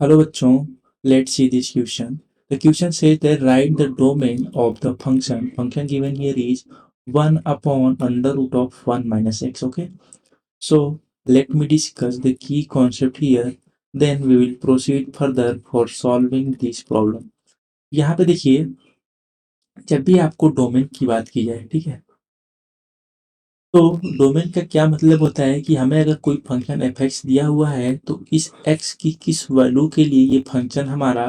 Hello bachchon, let's see this question. The question says that write the domain of the function. Function given here is 1 upon under root of 1 minus x. Okay. So let me discuss the key concept here. Then we will proceed further for solving this problem. यहाँ पे देखिए, जब भी आपको domain की बात की जाए, ठीक है, तो डोमेन का क्या मतलब होता है कि हमें अगर कोई फंक्शन एफ एक्स दिया हुआ है तो इस एक्स की किस वैल्यू के लिए ये फंक्शन हमारा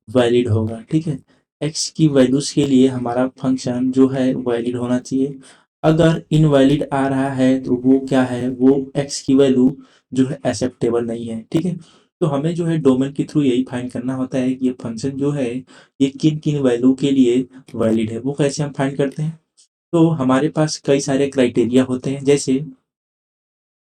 वैलिड होगा। ठीक है, एक्स की वैल्यूज के लिए हमारा फंक्शन जो है वैलिड होना चाहिए। अगर इनवैलिड आ रहा है तो वो क्या है, वो एक्स की वैल्यू जो है एक्सेप्टेबल नहीं है। ठीक है, तो हमें जो है डोमेन के थ्रू यही फाइंड करना होता है कि ये फंक्शन जो है ये किन किन वैल्यू के लिए वैलिड है। वो कैसे हम फाइंड करते हैं, तो हमारे पास कई सारे क्राइटेरिया होते हैं। जैसे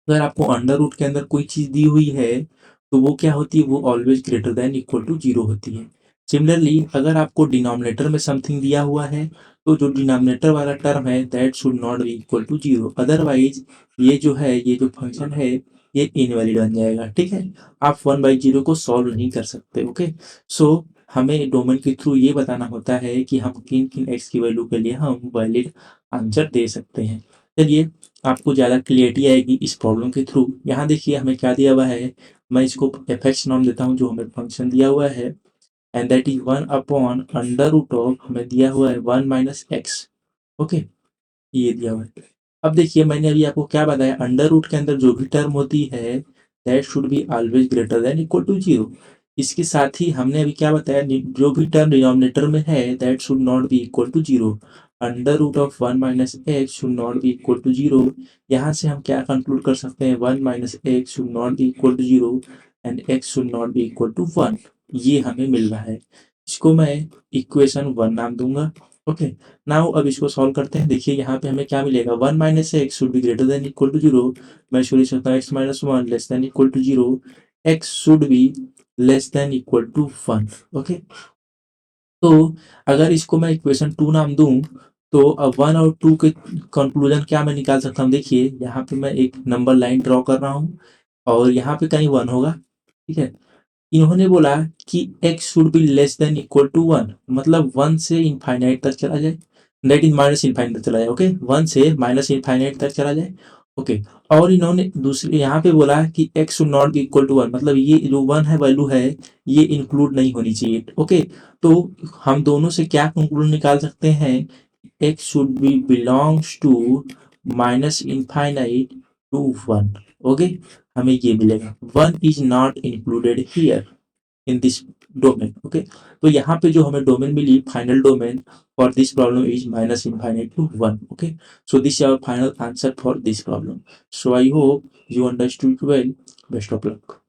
अगर आपको अंडर रूट के अंदर कोई चीज दी हुई है तो वो क्या होती है, वो always greater than equal to zero होती है। सिमिलरली अगर आपको डिनोमिनेटर में समथिंग दिया हुआ है तो जो डिनोमिनेटर वाला टर्म है that should not be equal to zero, otherwise ये जो है, ये जो फंक्शन है ये इनवैलिड बन जाएगा। ठीक है, आप 1/0 को सॉल्व नहीं कर सकते। ओके, सो हमें डोमेन के थ्रू ये बताना होता है कि हम किन किन एक्स की वैल्यू के लिए हम वैलिड आंसर दे सकते हैं। चलिए, आपको ज़्यादा क्लियरिटी आएगी इस प्रॉब्लम के थ्रू। यहाँ देखिए हमें क्या दिया हुआ है, मैं इसको एफ एक्स नाम देता हूँ जो हमें फंक्शन दिया हुआ है, and that is 1 upon under root of हमें दिया हुआ है 1 माइनस एक्स। ओके, ये दिया हुआ है। अब देखिए मैंने अभी आपको क्या बताया, अंडर रूट के अंदर जो भी टर्म होती है that should be always greater than equal to zero. इसके साथ ही हमने अभी क्या बताया, जो भी टर्म डिनोमिनेटर में है that should not be equal to zero. Under root of 1 minus x should not be equal to zero. यहाँ से हम क्या कंक्लूड कर सकते हैं, 1 minus x should not be equal to zero and x should not be equal to 1। ये हमें मिल रहा है, इसको मैं इक्वेशन 1 नाम दूंगा। ओके, नाउ अब इसको सॉल्व करते हैं। देखिए यहाँ पे हमें क्या मिलेगा, 1 minus x should be greater than equal to zero. मैं इसको लिख सकता हूँ x minus 1 less than equal to zero, x should be less than equal to 1। Okay, तो अगर इसको मैं इक्वेशन 2 नाम दूं तो अब 1 और 2 के कंक्लूजन क्या मैं निकाल सकता हूँ। देखिए यहाँ पे मैं एक नंबर लाइन ड्रॉ कर रहा हूँ और यहाँ पे कहीं 1 होगा। ठीक है, इन्होंने बोला कि x should be less than equal to 1, मतलब 1 से इनफाइनाइट तक चला जाए, दैट इज माइनस इनफाइनाइट तक चला जाए। ओके, 1 से माइनस इनफाइनाइट तक चला जाए। ओके, और इन्होंने दूसरे यहाँ पे बोला कि x should not be equal to 1, मतलब ये जो 1 है वैल्यू है ये इंक्लूड नहीं होनी चाहिए। ओके, तो हम दोनों से क्या कंक्लूजन निकाल सकते हैं, x should be belongs to minus infinite to 1। Okay, हमें ये मिलेगा 1 is not included here in this domain. Okay, तो यहाँ पे जो हमें डोमेन मिली, final domain for this problem is minus infinite to 1। Okay, so this is our final answer for this problem. So I hope you understood well. Best of luck.